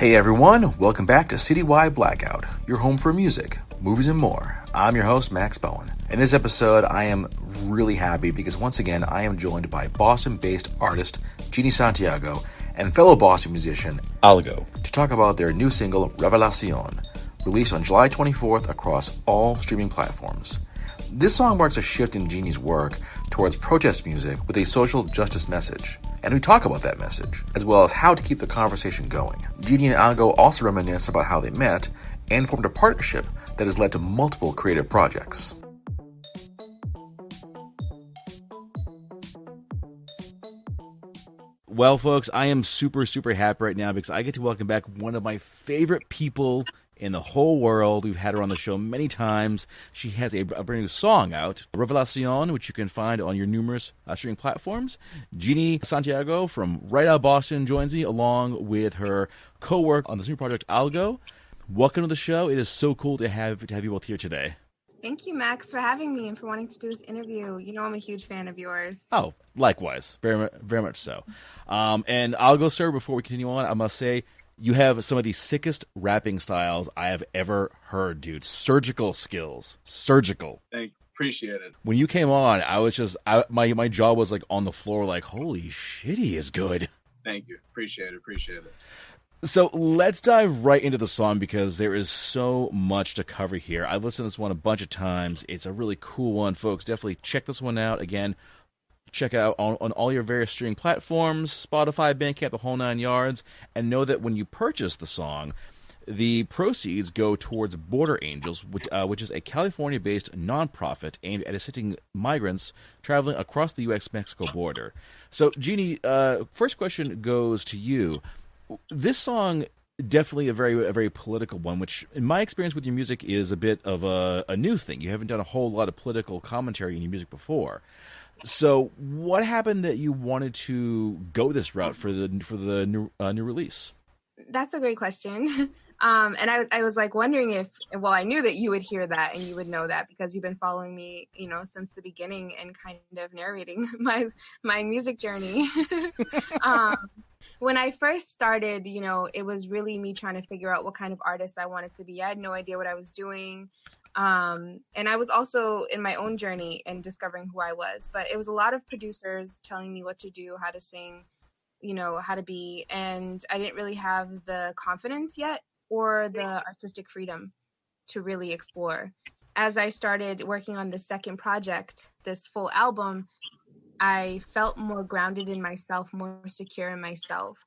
Hey everyone, welcome back to Citywide Blackout, your home for music, movies, and more. I'm your host, Max Bowen. In this episode, I am really happy because once again, I am joined by Boston-based artist Genie Santiago and fellow Boston musician ALGO to talk about their new single, Revelación, released on July 24th across all streaming platforms. This song marks a shift in Genie's work towards protest music with a social justice message. And we talk about that message, as well as how to keep the conversation going. Genie and ALGO also reminisce about how they met and formed a partnership that has led to multiple creative projects. Well, folks, I am super happy right now because I get to welcome back one of my favorite people in the whole world. We've had her on the show many times. She has a brand new song out, Revelación, which you can find on your numerous streaming platforms. Genie Santiago from right out of Boston joins me along with her co-work on this new project, ALGO. Welcome to the show. It is so cool to have you both here today. Thank you, Max, for having me and for wanting to do this interview. You know I'm a huge fan of yours. Oh, likewise. Very much so. And ALGO, sir, before we continue on, I must say, you have some of the sickest rapping styles I have ever heard, dude. Surgical skills. Surgical. Thank you. Appreciate it. When you came on, I was just, my jaw was like on the floor like, holy shit, he is good. Thank you. Appreciate it. So let's dive right into the song because there is so much to cover here. I've listened to this one a bunch of times. It's a really cool one, folks. Definitely check this one out. Again, check out on all your various streaming platforms, Spotify, Bandcamp, the whole 9 yards, and know that when you purchase the song, the proceeds go towards Border Angels, which is a California-based nonprofit aimed at assisting migrants traveling across the U.S. Mexico border. So, Genie, first question goes to you. This song, definitely a very political one, which in my experience with your music is a bit of a new thing. You haven't done a whole lot of political commentary in your music before. So what happened that you wanted to go this route for the new release? That's a great question. And I was like wondering if, well, I knew that you would hear that and you would know that because you've been following me, since the beginning and kind of narrating my music journey. When I first started, it was really me trying to figure out what kind of artist I wanted to be. I had no idea what I was doing. And I was also in my own journey and discovering who I was. But it was a lot of producers telling me what to do, how to sing, how to be. And I didn't really have the confidence yet or the artistic freedom to really explore. As I started working on the second project, this full album, I felt more grounded in myself, more secure in myself.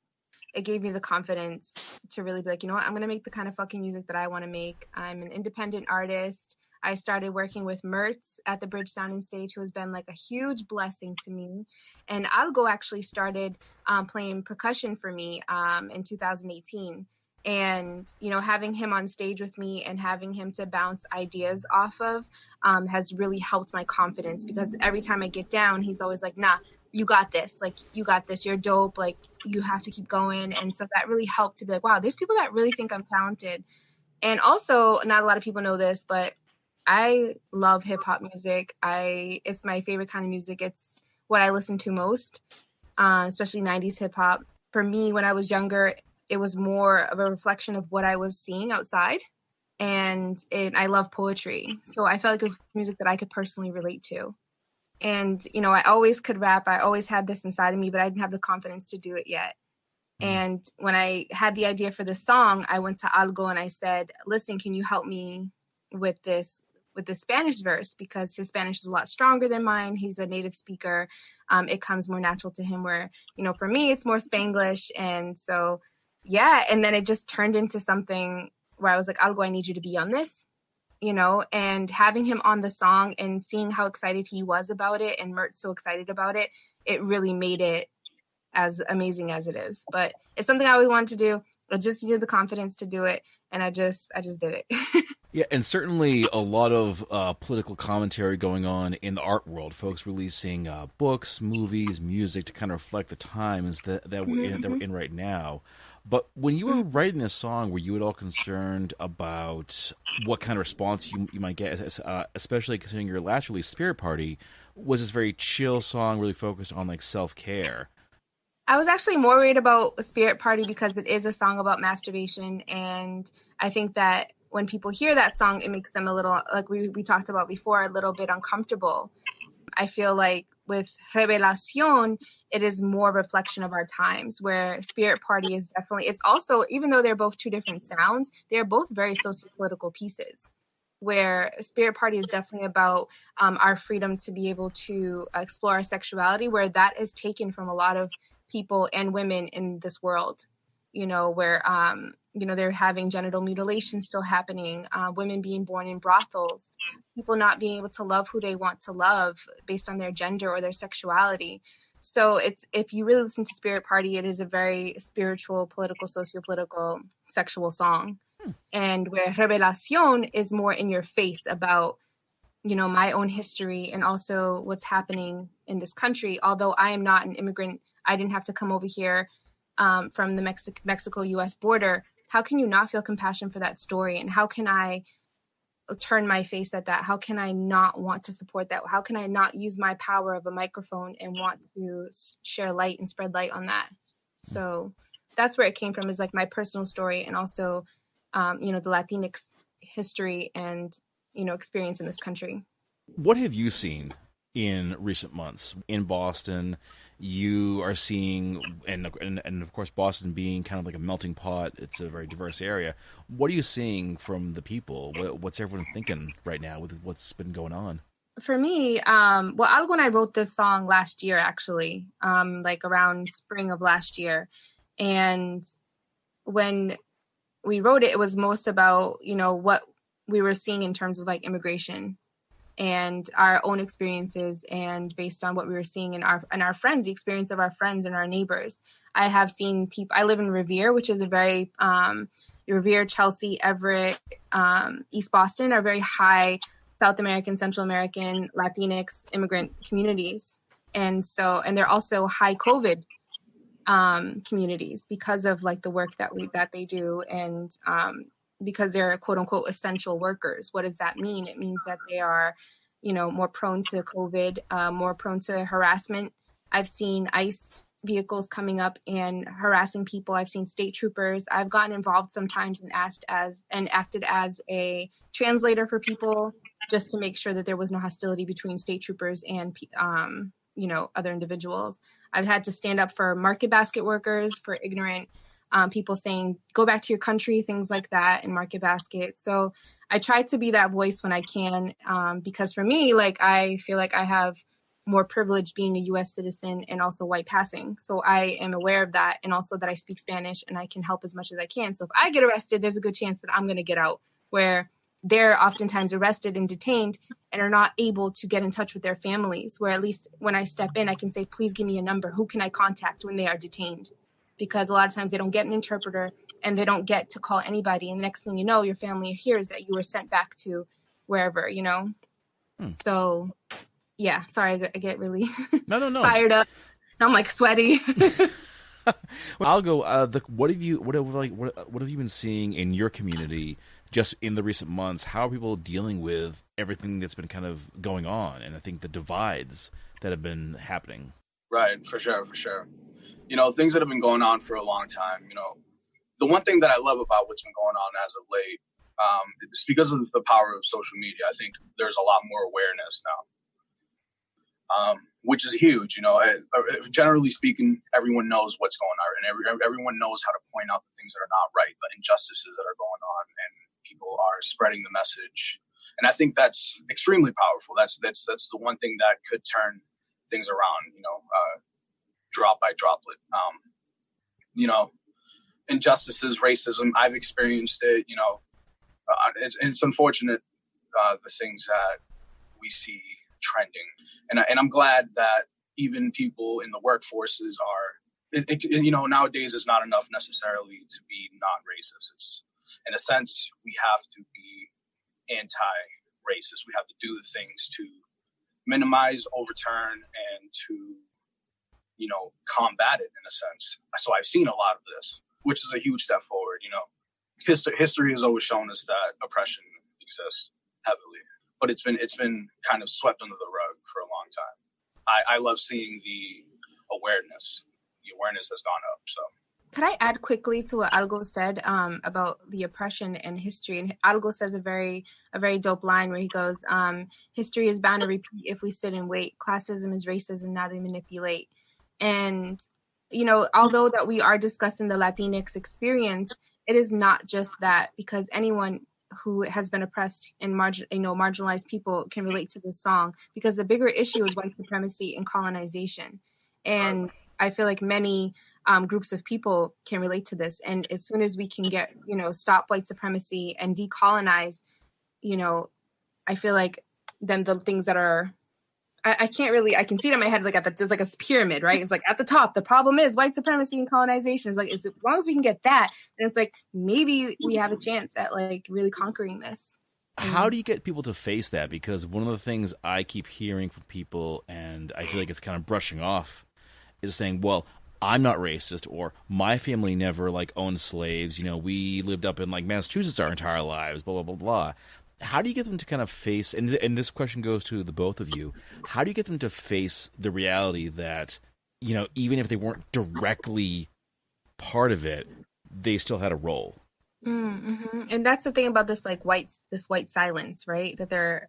It gave me the confidence to really be like, you know what, I'm going to make the kind of fucking music that I want to make. I'm an independent artist. I started working with Mertz at the Bridge Sound and Stage, who has been like a huge blessing to me. And ALGO actually started playing percussion for me in 2018. And, having him on stage with me and having him to bounce ideas off of has really helped my confidence because every time I get down, he's always like, nah, you got this. Like, you got this. You're dope. Like, you have to keep going. And so that really helped to be like, wow, there's people that really think I'm talented. And also, not a lot of people know this, but I love hip hop music. It's my favorite kind of music. It's what I listen to most, especially 90s hip hop. For me, when I was younger, it was more of a reflection of what I was seeing outside. And I love poetry. So I felt like it was music that I could personally relate to. And, I always could rap. I always had this inside of me, but I didn't have the confidence to do it yet. And when I had the idea for this song, I went to ALGO and I said, listen, can you help me with the Spanish verse? Because his Spanish is a lot stronger than mine. He's a native speaker. It comes more natural to him where, for me, it's more Spanglish. And so, yeah. And then it just turned into something where I was like, ALGO, I need you to be on this. And having him on the song and seeing how excited he was about it and Mert's so excited about it, it really made it as amazing as it is. But it's something I always wanted to do. I just needed the confidence to do it. And I just did it. Yeah, and certainly a lot of political commentary going on in the art world. Folks releasing books, movies, music to kind of reflect the times that we're in right now. But when you were writing a song, were you at all concerned about what kind of response you might get, especially considering your last release, Spirit Party, was this very chill song, really focused on like self-care? I was actually more worried about Spirit Party because it is a song about masturbation. And I think that when people hear that song, it makes them a little, like we talked about before, a little bit uncomfortable. I feel like with Revelación, it is more a reflection of our times, where Spirit Party is definitely, it's also, even though they're both two different sounds, they're both very socio-political pieces, where Spirit Party is definitely about our freedom to be able to explore our sexuality, where that is taken from a lot of people and women in this world, where, they're having genital mutilation still happening, women being born in brothels, people not being able to love who they want to love based on their gender or their sexuality. So if you really listen to Spirit Party, it is a very spiritual, political, socio-political, sexual song. And where Revelación is more in your face about, my own history and also what's happening in this country. Although I am not an immigrant, I didn't have to come over here from the Mexico-U.S. border. How can you not feel compassion for that story? And how can I turn my face at that? How can I not want to support that? How can I not use my power of a microphone and want to share light and spread light on that? So that's where it came from, is like my personal story, and also, the Latinx history and, experience in this country. What have you seen in recent months in Boston? You are seeing, and of course, Boston being kind of like a melting pot, it's a very diverse area. What are you seeing from the people? What's everyone thinking right now with what's been going on? For me, ALGO and I wrote this song last year, actually, like around spring of last year. And when we wrote it, it was most about, what we were seeing in terms of like immigration and our own experiences, and based on what we were seeing in our friends, the experience of our friends and our neighbors. I have seen people, I live in Revere, which is a very, Revere, Chelsea, Everett, East Boston are very high South American, Central American, Latinx immigrant communities. And they're also high COVID communities because of like the work that they do, and because they're quote unquote essential workers. What does that mean? It means that they are, more prone to COVID, more prone to harassment. I've seen ICE vehicles coming up and harassing people. I've seen state troopers. I've gotten involved sometimes and acted as a translator for people, just to make sure that there was no hostility between state troopers and other individuals. I've had to stand up for market basket workers, for ignorant people saying, go back to your country, things like that in Market Basket. So I try to be that voice when I can, because for me, like, I feel like I have more privilege being a U.S. citizen and also white passing. So I am aware of that, and also that I speak Spanish and I can help as much as I can. So if I get arrested, there's a good chance that I'm going to get out, where they're oftentimes arrested and detained and are not able to get in touch with their families, where at least when I step in, I can say, please give me a number. Who can I contact when they are detained? Because a lot of times they don't get an interpreter and they don't get to call anybody. And the next thing you know, your family hears that you were sent back to wherever, So, yeah, sorry, I get really No. fired up. I'm like sweaty. I'll go. What have you been seeing in your community just in the recent months? How are people dealing with everything that's been kind of going on, and I think the divides that have been happening? Right, for sure. Things that have been going on for a long time. The one thing that I love about what's been going on as of late, it's because of the power of social media. I think there's a lot more awareness now, which is huge. Generally speaking, everyone knows what's going on, and everyone knows how to point out the things that are not right, the injustices that are going on, and people are spreading the message. And I think that's extremely powerful. That's the one thing that could turn things around. Drop by droplet. Injustices, racism. I've experienced it. It's unfortunate the things that we see trending, and I'm glad that even people in the workforces are. Nowadays it's not enough necessarily to be non-racist. It's, in a sense, we have to be anti-racist. We have to do the things to minimize, overturn, and to combat it in a sense. So I've seen a lot of this, which is a huge step forward. History has always shown us that oppression exists heavily, but it's been kind of swept under the rug for a long time. I love seeing the awareness the awareness has gone up. So. Could I add quickly to what Algo said about the oppression and history? And Algo says a very dope line where he goes, history is bound to repeat if we sit and wait. Classism is racism, now they manipulate. And, you know, although that we are discussing the Latinx experience, it is not just that, because anyone who has been oppressed and marginalized people can relate to this song, because the bigger issue is white supremacy and colonization. And I feel like many groups of people can relate to this. And as soon as we can get, you know, stop white supremacy and decolonize, you know, I feel like then the things that are, I can't really, I can see it in my head, like there's like a pyramid, right? It's like at the top, the problem is white supremacy and colonization. It's like, as long as we can get that, then it's like, maybe we have a chance at like really conquering this. How do you get people to face that? Because one of the things I keep hearing from people, and I feel like it's kind of brushing off, is saying, well, I'm not racist, or my family never like owned slaves. You know, we lived up in like Massachusetts our entire lives, blah, blah, blah, blah. How do you get them to kind of face, and this question goes to the both of you, how do you get them to face the reality that, you know, even if they weren't directly part of it, they still had a role? Mm-hmm. And that's the thing about this like white silence, right? That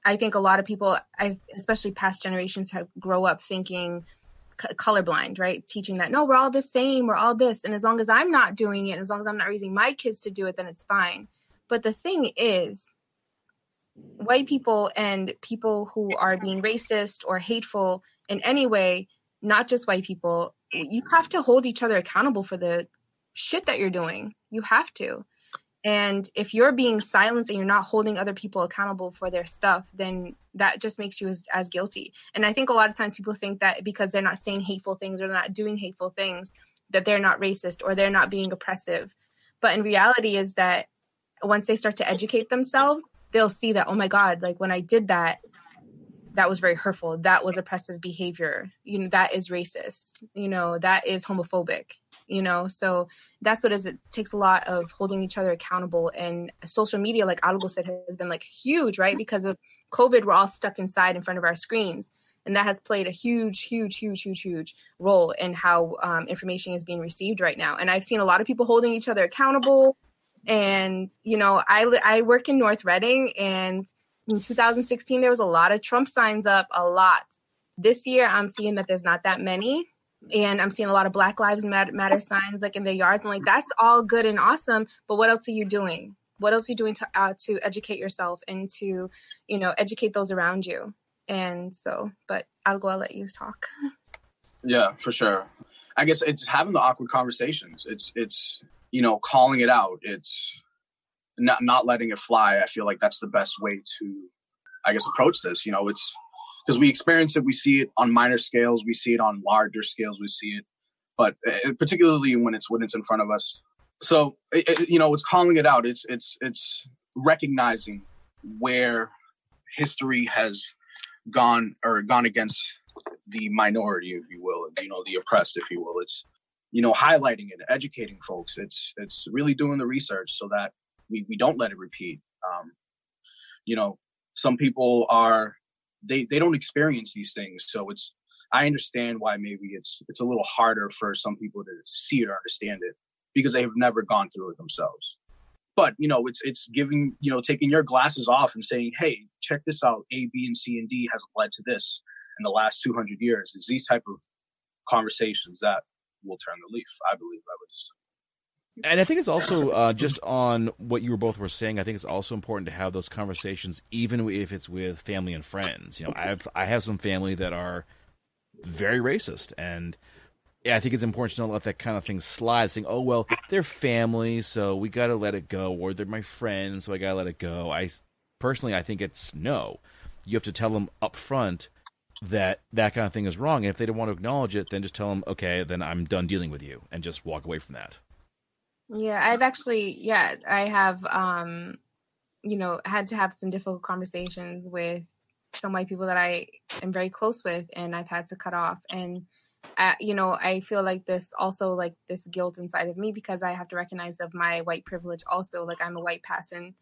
I think a lot of people, especially past generations, grow up thinking colorblind, right? Teaching that, no, we're all the same, we're all this. And as long as I'm not doing it, and as long as I'm not raising my kids to do it, then it's fine. But the thing is, white people and people who are being racist or hateful in any way, not just white people, you have to hold each other accountable for the shit that you're doing. You have to. And if you're being silenced and you're not holding other people accountable for their stuff, then that just makes you as guilty. And I think a lot of times people think that because they're not saying hateful things or not doing hateful things, that they're not racist or they're not being oppressive. But in reality is that once they start to educate themselves, they'll see that, oh my God, like when I did that, that was very hurtful. That was oppressive behavior. You know, that is racist. You know, that is homophobic. You know, so that's what it is. It takes a lot of holding each other accountable. And social media, like Algo said, has been like huge, right? Because of COVID, we're all stuck inside in front of our screens. And that has played a huge role in how information is being received right now. And I've seen a lot of people holding each other accountable. And, you know, I work in North Reading, and in 2016, there was a lot of Trump signs up, a lot. This year, I'm seeing that there's not that many. And I'm seeing a lot of Black Lives Matter signs like in their yards. And like, that's all good and awesome. But what else are you doing? What else are you doing to educate yourself and to, you know, educate those around you? And so, but I'll let you talk. Yeah, for sure. I guess it's having the awkward conversations. It's you know, calling it out. It's not letting it fly. I feel like that's the best way to, I guess, approach this. You know, it's because we experience it. We see it on minor scales. We see it on larger scales. We see it, but particularly when it's in front of us. So, you know, it's calling it out. It's recognizing where history has gone against the minority, if you will, you know, the oppressed, if you will. It's, you know, highlighting it, educating folks. It's really doing the research so that we don't let it repeat. You know, some people they don't experience these things. So I understand why maybe it's a little harder for some people to see it or understand it because they have never gone through it themselves. But, you know, it's giving, you know, taking your glasses off and saying, hey, check this out. A, B, and C, and D has led to this in the last 200 years. It's these type of conversations that will turn the leaf, I believe. And I think it's also just on what you both were saying. I think it's also important to have those conversations, even if it's with family and friends. You know, I have some family that are very racist, and I think it's important to not let that kind of thing slide. Saying, "Oh well, they're family, so we got to let it go," or "They're my friends, so I got to let it go." I think it's no. You have to tell them up front that kind of thing is wrong, and if they don't want to acknowledge it, then just tell them, "Okay, then I'm done dealing with you," and just walk away from that. Yeah, I have, you know, had to have some difficult conversations with some white people that I am very close with, and I've had to cut off. And, you know, I feel like this guilt inside of me because I have to recognize of my white privilege also. Like, I'm a white passing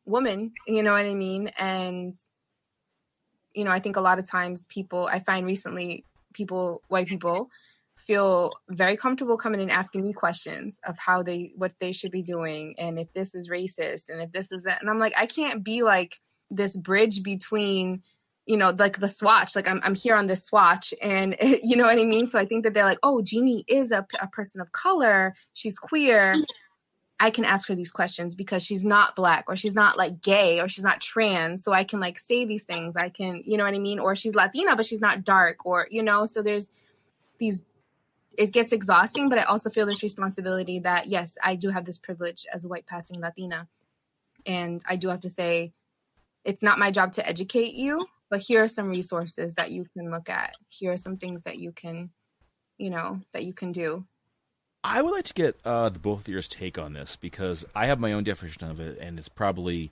woman, you know what I mean? And, you know, I think a lot of times I find recently white people feel very comfortable coming and asking me questions of what they should be doing, and if this is racist, and if this is that. And I'm like, I can't be like this bridge between, like the swatch, like I'm here on this swatch, and you know what I mean? So I think that they're like, oh, Genie is a person of color, she's queer, I can ask her these questions because she's not Black, or she's not like gay, or she's not trans, so I can like say these things, I can, you know what I mean? Or she's Latina but she's not dark, or so there's these, it gets exhausting. But I also feel this responsibility that, yes, I do have this privilege as a white passing Latina, and I do have to say, it's not my job to educate you, but here are some resources that you can look at. Here are some things that you can, that you can do. I would like to get the both of yours take on this, because I have my own definition of it, and it's probably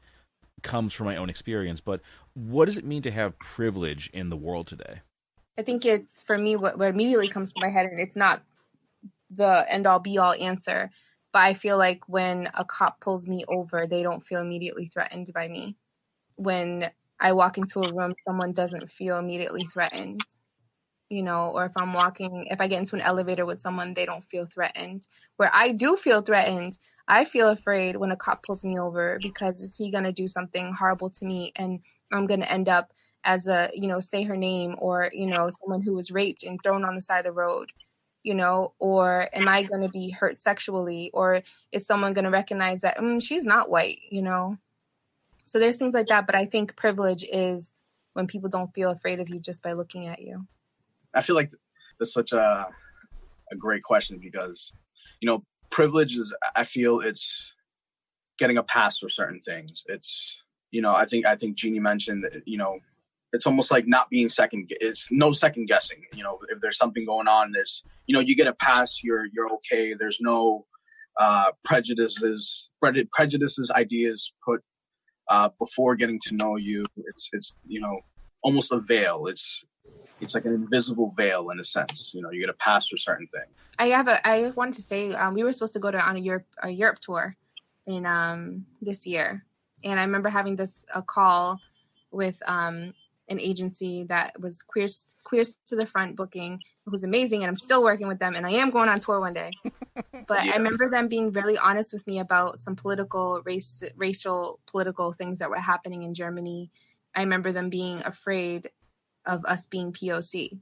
comes from my own experience. But what does it mean to have privilege in the world today? I think it's, for me, what immediately comes to my head, and it's not the end-all be-all answer, but I feel like when a cop pulls me over, they don't feel immediately threatened by me. When I walk into a room, someone doesn't feel immediately threatened, or if I get into an elevator with someone, they don't feel threatened. Where I do feel threatened, I feel afraid when a cop pulls me over, because is he going to do something horrible to me, and I'm going to end up as a, say her name, or, someone who was raped and thrown on the side of the road, or am I going to be hurt sexually, or is someone going to recognize that she's not white, So there's things like that. But I think privilege is when people don't feel afraid of you just by looking at you. I feel like that's such a great question, because, privilege is, I feel it's getting a pass for certain things. It's, I think Genie mentioned, it's almost like not being it's no second guessing. If there's something going on, there's, you get a pass, you're okay. There's no prejudices, ideas put before getting to know you. It's almost a veil. It's like an invisible veil in a sense. You get a pass for certain things. I wanted to say, we were supposed to go on a Europe tour in this year, and I remember having a call with an agency that was Queers to the Front booking. It was amazing, and I'm still working with them, and I am going on tour one day. But yeah. I remember them being really honest with me about some racial political things that were happening in Germany. I remember them being afraid of us being POC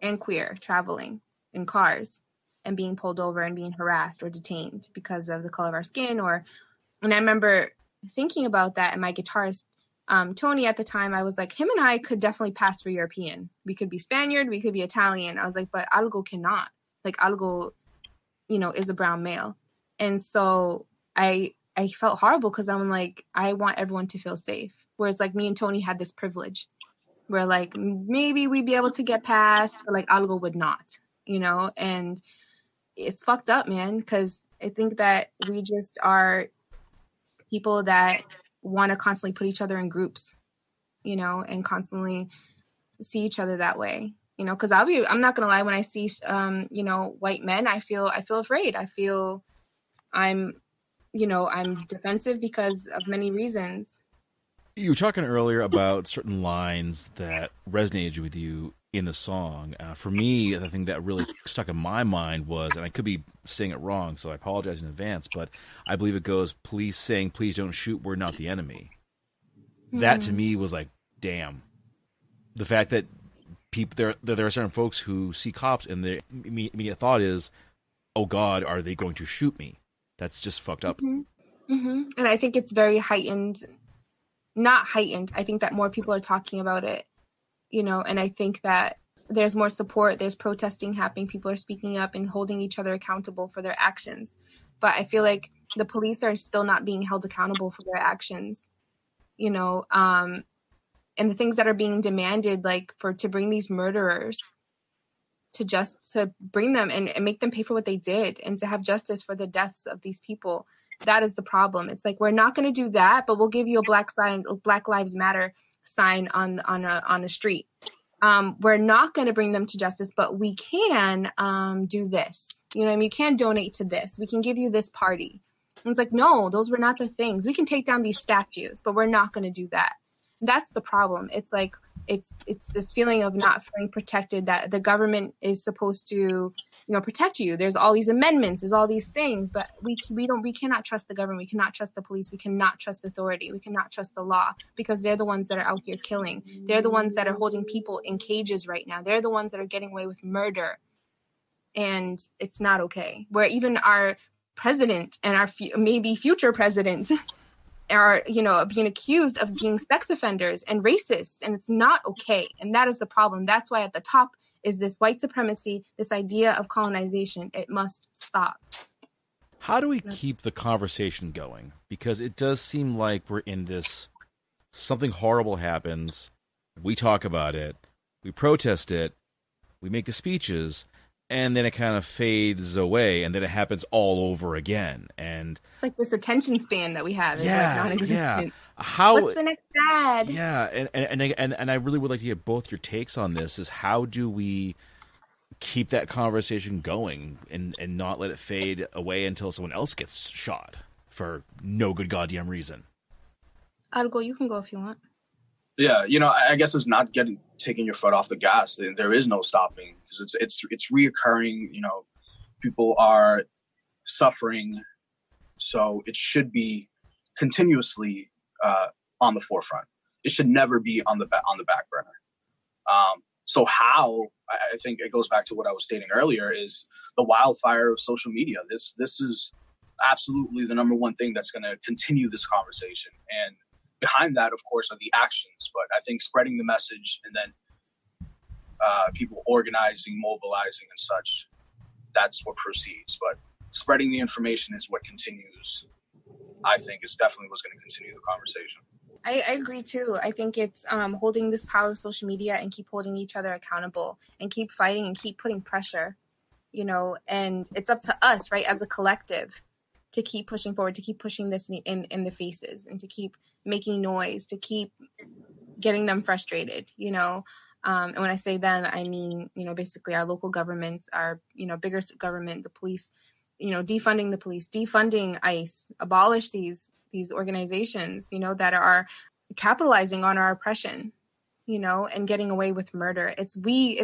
and queer, traveling in cars and being pulled over and being harassed or detained because of the color of our skin. And I remember thinking about that, and my guitarist, Tony, at the time, I was like, him and I could definitely pass for European. We could be Spaniard, we could be Italian. I was like, but ALGO cannot. Like, ALGO, is a brown male. And so I felt horrible, because I'm like, I want everyone to feel safe. Whereas like me and Tony had this privilege where like maybe we'd be able to get past, but like ALGO would not, and it's fucked up, man, because I think that we just are people that want to constantly put each other in groups, and constantly see each other that way, because I'm not going to lie, when I see, white men, I feel afraid. I feel I'm defensive because of many reasons. You were talking earlier about certain lines that resonated with you in the song. For me, the thing that really stuck in my mind was, and I could be saying it wrong, so I apologize in advance, but I believe it goes, "Police saying, please don't shoot, we're not the enemy." Mm-hmm. That to me was like, damn. The fact that there are certain folks who see cops and their immediate thought is, oh God, are they going to shoot me? That's just fucked up. Mm-hmm. Mm-hmm. And I think it's very heightened. Not heightened. I think that more people are talking about it, and I think that there's more support. There's protesting happening. People are speaking up and holding each other accountable for their actions. But I feel like the police are still not being held accountable for their actions, and the things that are being demanded, like to bring these murderers to bring them and make them pay for what they did, and to have justice for the deaths of these people. That is the problem. It's like, we're not going to do that, but we'll give you a Black Lives Matter sign on a street. We're not going to bring them to justice, but we can do this. You can donate to this. We can give you this party. And it's like, no, those were not the things. We can take down these statues, but we're not going to do that. That's the problem. It's like, It's this feeling of not feeling protected, that the government is supposed to, you know, protect you. There's all these amendments, there's all these things, but we cannot trust the government. We cannot trust the police. We cannot trust authority. We cannot trust the law, because they're the ones that are out here killing. They're the ones that are holding people in cages right now. They're the ones that are getting away with murder. And it's not okay. Where even our president and our maybe future president are, you know, being accused of being sex offenders and racists, and it's not okay. And that is the problem. That's why at the top is this white supremacy, this idea of colonization. It must stop. How do we keep the conversation going? Because it does seem like we're in this, something horrible happens, we talk about it, we protest it, we make the speeches, and then it kind of fades away, and then it happens all over again. And it's like this attention span that we have is like non-existent. How? What's the next fad? Yeah, and I really would like to get both your takes on this. Is how do we keep that conversation going and not let it fade away until someone else gets shot for no good goddamn reason? ALGO, you can go if you want. Yeah, you know, I guess it's not taking your foot off the gas. There is no stopping, because it's reoccurring. You know, people are suffering, so it should be continuously on the forefront. It should never be on the back burner. So how, I think it goes back to what I was stating earlier, is the wildfire of social media. This is absolutely the number one thing that's going to continue this conversation. And behind that, of course, are the actions. But I think spreading the message, and then people organizing, mobilizing and such, that's what proceeds. But spreading the information is what continues. I think is definitely what's going to continue the conversation. I agree too. I think it's holding this power of social media and keep holding each other accountable and keep fighting and keep putting pressure, you know, and it's up to us, right, as a collective, to keep pushing forward, to keep pushing this in the faces, and to keep making noise, to keep getting them frustrated, you know. And when I say them, I mean, you know, basically our local governments, our, you know, bigger government, the police, you know, defunding the police, defunding ICE, abolish these organizations, you know, that are capitalizing on our oppression, you know, and getting away with murder. It's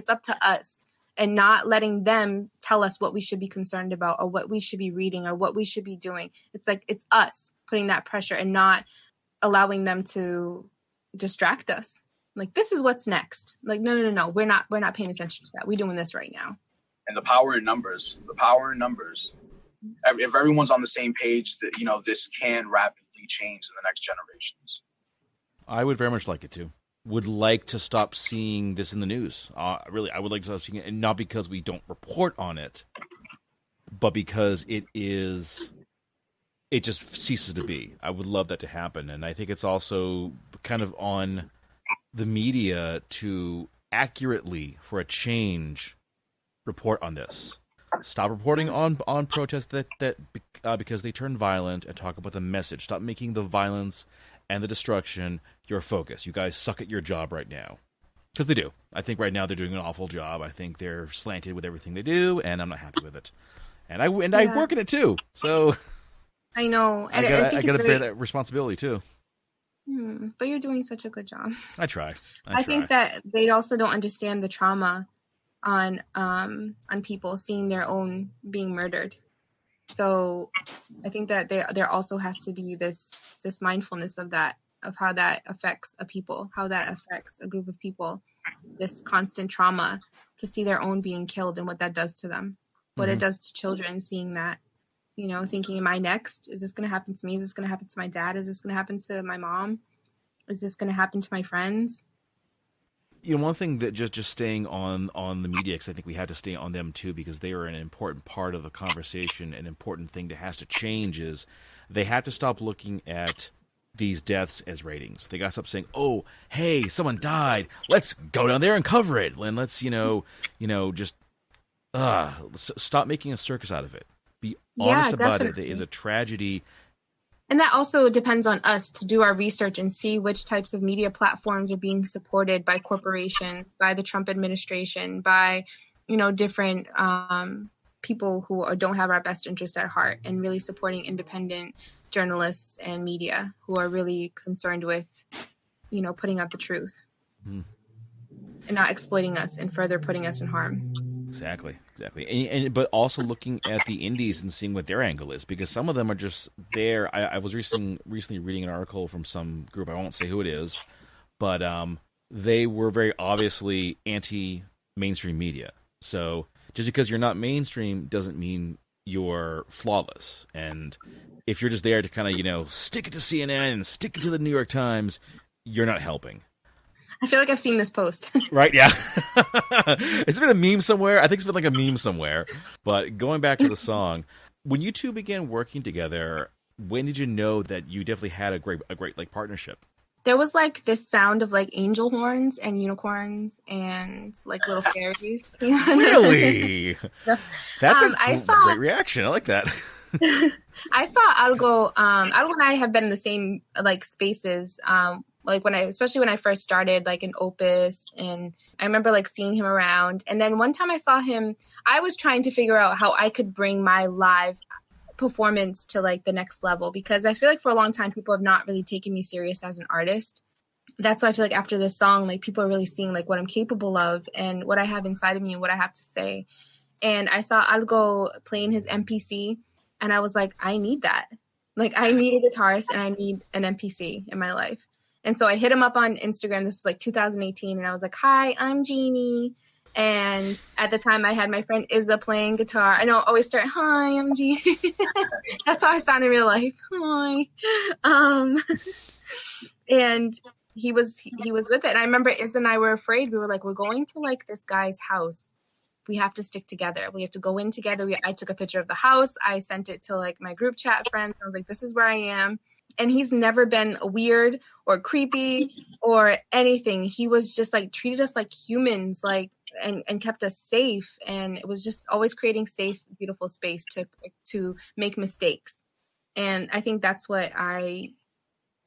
up to us, and not letting them tell us what we should be concerned about, or what we should be reading, or what we should be doing. It's like, it's us putting that pressure and not allowing them to distract us. Like, this is what's next. Like, no. We're not paying attention to that. We're doing this right now. And the power in numbers. If everyone's on the same page, that, you know, this can rapidly change in the next generations. I would very much like it to. Would like to stop seeing this in the news. Really, I would like to stop seeing it, and not because we don't report on it, but because it just ceases to be. I would love that to happen, and I think it's also kind of on the media to accurately, for a change, report on this. Stop reporting on protests that because they turn violent, and talk about the message. Stop making the violence and the destruction your focus. You guys suck at your job right now. Because they do. I think right now they're doing an awful job. I think they're slanted with everything they do, and I'm not happy with it. And I work in it too. So I know. And I gotta bear that responsibility too. But you're doing such a good job. I try. I think that they also don't understand the trauma on people seeing their own being murdered. So I think that there also has to be this mindfulness of that, of how that affects a people, how that affects a group of people, this constant trauma to see their own being killed and what that does to them, what it does to children, seeing that, you know, thinking, am I next? Is this going to happen to me? Is this going to happen to my dad? Is this going to happen to my mom? Is this going to happen to my friends? You know, one thing that just staying on the media, because I think we have to stay on them too, because they are an important part of the conversation. An important thing that has to change is they have to stop looking at these deaths as ratings. They got to stop saying, "Oh, hey, someone died. Let's go down there and cover it, and let's just stop making a circus out of it. Be honest about it. It is a tragedy." And that also depends on us to do our research and see which types of media platforms are being supported by corporations, by the Trump administration, by, you know, different people who don't have our best interests at heart, and really supporting independent journalists and media who are really concerned with, you know, putting out the truth. and not exploiting us and further putting us in harm. Exactly. And but also looking at the indies and seeing what their angle is, because some of them are just there. I was recently reading an article from some group. I won't say who it is, but they were very obviously anti-mainstream media. So just because you're not mainstream doesn't mean you're flawless. And if you're just there to kind of, stick it to CNN and stick it to the New York Times, you're not helping. I feel like I've seen this post. Right, yeah. It's been a meme somewhere. I think it's been like a meme somewhere. But going back to the song, when you two began working together, when did you know that you definitely had a great like partnership? There was like this sound of like angel horns and unicorns and like little fairies. Really? That's a great reaction. I like that. I saw ALGO. ALGO and I have been in the same like spaces. Like especially when I first started, like in Opus, and I remember like seeing him around. And then one time I saw him, I was trying to figure out how I could bring my live performance to like the next level, because I feel like for a long time people have not really taken me serious as an artist. That's why I feel like after this song, like people are really seeing like what I'm capable of and what I have inside of me and what I have to say. And I saw Algo playing his MPC, and I was like, I need that. Like I need a guitarist and I need an MPC in my life. And so I hit him up on Instagram. This was like 2018. And I was like, hi, I'm Genie. And at the time I had my friend Izza playing guitar. I know I always start, hi, I'm Genie. That's how I sound in real life. Hi. And he was with it. And I remember Izza and I were afraid. We were like, we're going to like this guy's house. We have to stick together. We have to go in together. I took a picture of the house. I sent it to like my group chat friends. I was like, this is where I am. And he's never been weird or creepy or anything. He was just like treated us like humans, like and kept us safe. And it was just always creating safe, beautiful space to make mistakes. And I think that's what I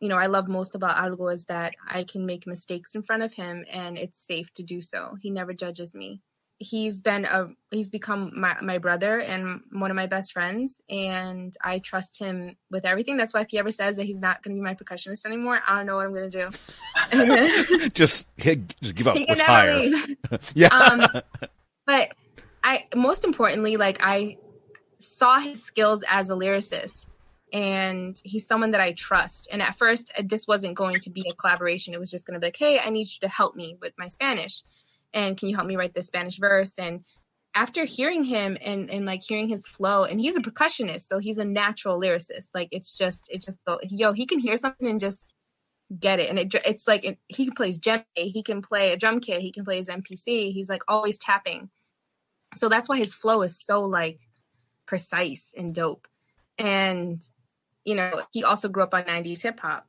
love most about Algo, is that I can make mistakes in front of him and it's safe to do so. He never judges me. He's become my brother and one of my best friends, and I trust him with everything. That's why if he ever says that he's not going to be my percussionist anymore, I don't know what I'm going to do. just give up. He can retire. never leave. Yeah. But most importantly, like I saw his skills as a lyricist, and he's someone that I trust. And at first, this wasn't going to be a collaboration. It was just going to be like, hey, I need you to help me with my Spanish. And can you help me write this Spanish verse? And after hearing him and like hearing his flow, and he's a percussionist, so he's a natural lyricist. Like he can hear something and just get it. And it's like he plays djembe, he can play a drum kit, he can play his MPC. He's like always tapping. So that's why his flow is so like precise and dope. And he also grew up on 90s hip hop.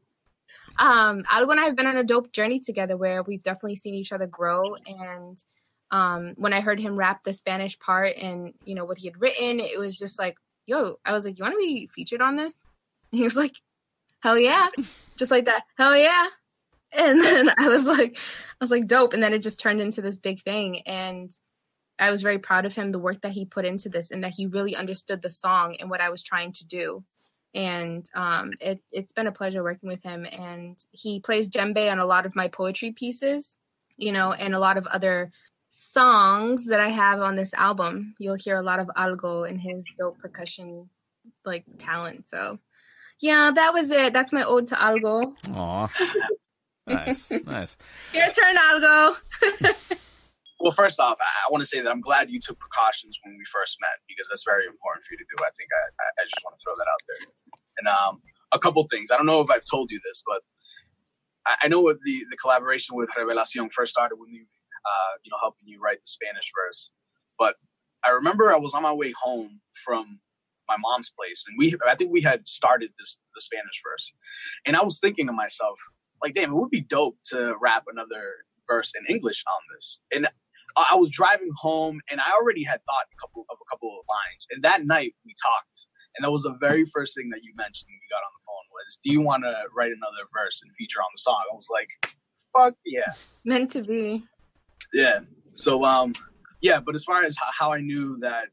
Algo and I have been on a dope journey together where we've definitely seen each other grow. And when I heard him rap the Spanish part and what he had written, it was just like, I was like, you want to be featured on this? And he was like, hell yeah. Just like that. Hell yeah. And then I was like, dope. And then it just turned into this big thing. And I was very proud of him, the work that he put into this, and that he really understood the song and what I was trying to do. And it's been a pleasure working with him. And he plays djembe on a lot of my poetry pieces, and a lot of other songs that I have on this album. You'll hear a lot of Algo and his dope percussion like talent. So yeah, that was it. That's my ode to Algo. Aw. Nice. Your turn, Algo. Well, first off, I want to say that I'm glad you took precautions when we first met, because that's very important for you to do. I think I just want to throw that out there. And a couple things. I don't know if I've told you this, but I know what the collaboration with Revelación first started with me, helping you write the Spanish verse. But I remember I was on my way home from my mom's place, and I think we had started the Spanish verse. And I was thinking to myself, like, damn, it would be dope to rap another verse in English on this. And I was driving home, and I already had thought a couple of lines. And that night we talked, and that was the very first thing that you mentioned when we got on the phone was, do you want to write another verse and feature on the song? I was like, fuck yeah. Meant to be. Yeah. So, but as far as how I knew that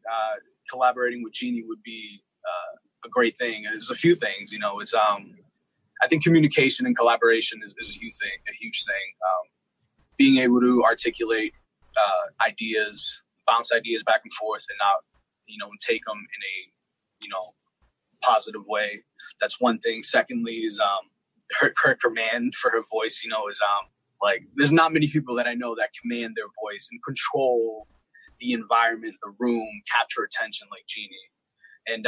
collaborating with Genie would be a great thing, there's a few things, it's, I think communication and collaboration is a huge thing. being able to articulate ideas, bounce ideas back and forth, and not, take them in a, positive way. That's one thing. Secondly is her command for her voice, is like, there's not many people that I know that command their voice and control the environment, the room, capture attention like Genie. And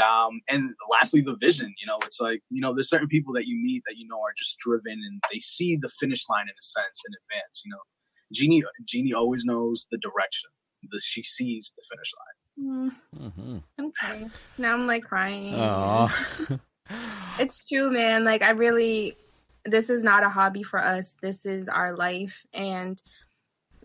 lastly, the vision. It's like, there's certain people that you meet that are just driven, and they see the finish line in a sense in advance. Genie always knows the direction. She sees the finish line. Mm-hmm. Okay. Now I'm like crying. Aww. It's true, man. Like, this is not a hobby for us. This is our life. And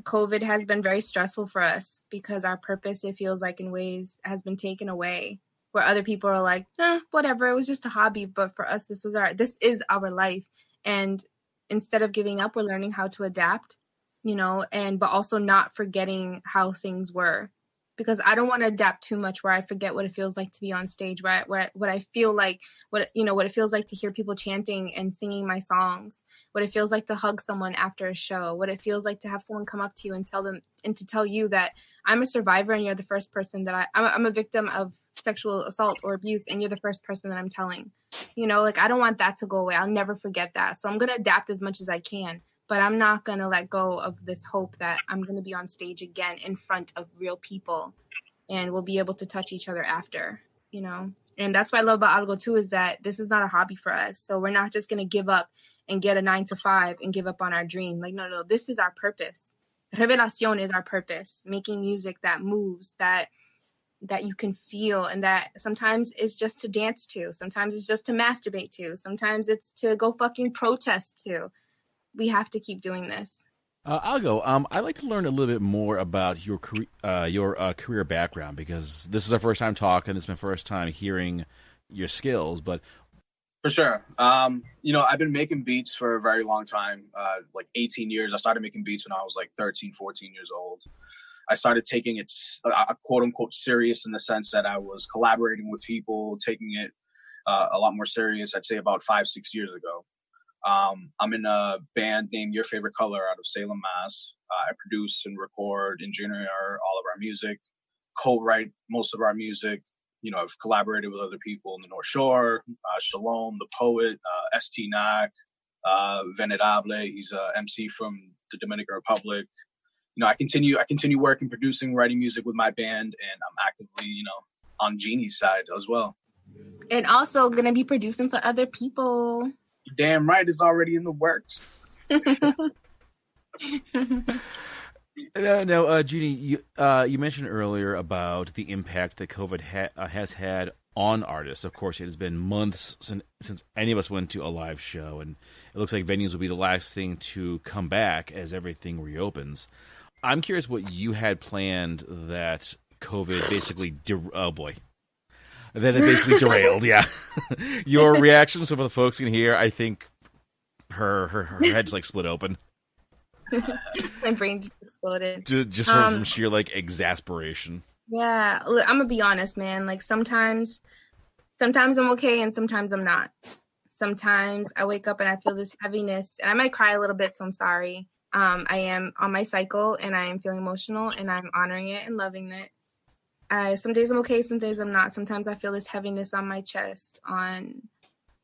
COVID has been very stressful for us because our purpose, it feels like in ways, has been taken away. Where other people are like, whatever, it was just a hobby. But for us, this is our life. And instead of giving up, we're learning how to adapt, but also not forgetting how things were. Because I don't want to adapt too much where I forget what it feels like to be on stage, what I feel like, what it feels like to hear people chanting and singing my songs, what it feels like to hug someone after a show, what it feels like to have someone come up to you and tell you that I'm a survivor and you're the first person that I'm a victim of sexual assault or abuse and you're the first person that I'm telling. I don't want that to go away. I'll never forget that. So I'm going to adapt as much as I can. But I'm not going to let go of this hope that I'm going to be on stage again in front of real people and we'll be able to touch each other after, And that's what I love about ALGO too, is that this is not a hobby for us. So we're not just going to give up and get a 9-to-5 and give up on our dream. Like, no, this is our purpose. Revelación is our purpose, making music that moves, that you can feel, and that sometimes it's just to dance to. Sometimes it's just to masturbate to. Sometimes it's to go fucking protest to. We have to keep doing this. ALGO, I'd like to learn a little bit more about your career background, because this is our first time talking. This is my first time hearing your skills, but for sure. I've been making beats for a very long time, like 18 years. I started making beats when I was like 13, 14 years old. I started taking it quote unquote serious in the sense that I was collaborating with people, taking it a lot more serious, I'd say about 5-6 years ago. I'm in a band named Your Favorite Color out of Salem, Mass. I produce and record, engineer all of our music, co-write most of our music. I've collaborated with other people in the North Shore, Shalom, the poet, ST Nack, Venerable. He's a MC from the Dominican Republic. I continue working, producing, writing music with my band, and I'm actively, on Genie's side as well. And also gonna be producing for other people. Damn right, it's already in the works. Now, Genie, you mentioned earlier about the impact that COVID has had on artists. Of course, it has been months since any of us went to a live show, and it looks like venues will be the last thing to come back as everything reopens. I'm curious what you had planned that COVID basically that it basically derailed. Yeah. Your reaction, so for the folks can hear, I think her head just like split open. My brain just exploded. Just from sheer like exasperation. Yeah, I'm gonna be honest, man. Like sometimes I'm okay and sometimes I'm not. Sometimes I wake up and I feel this heaviness and I might cry a little bit, so I'm sorry. I am on my cycle and I am feeling emotional and I'm honoring it and loving it. Some days I'm okay, some days I'm not. Sometimes I feel this heaviness on my chest and